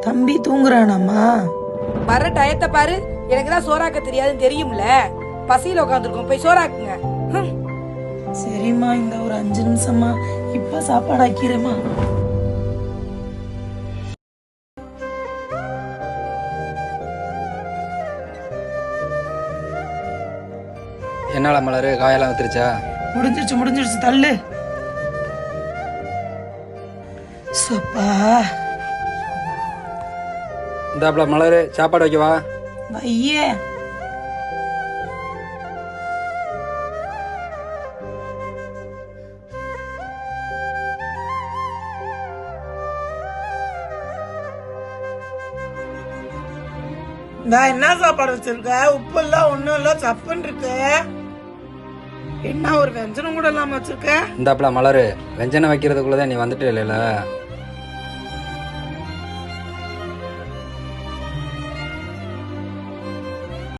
தம்பி தூங்குறானாமா? வர டயத்தை பாரு. எனக்கு தான் சோறாக்க தெரியாதுன்னு தெரியும்ல. பசியில உட்காந்துருக்கோம், போய் சோறாக்குங்க. சரிம்மா, இந்த ஒரு 5 நிமிஷமா இப்ப சாப்பாடு ஆக்கிறேம்மா. என்னால மலரு காயெல்லாம் வந்துருச்சா? முடிஞ்சிருச்சு தள்ளு. சப்பா, இந்தாப்புல மலரு சாப்பாடு வைக்கவா? வையே. என்ன சாப்பாடு வச்சிருக்க? உப்பு இல்ல, ஒண்ணும் இல்ல, சப்புன்னு இருக்கு. என்ன ஒரு வெஞ்சனம் கூட இல்லாம வச்சிருக்க? இந்தாப்புல மலரு, வெஞ்சனை வைக்கிறதுக்குள்ளதான் நீ வந்துட்டு இல்லைல்ல.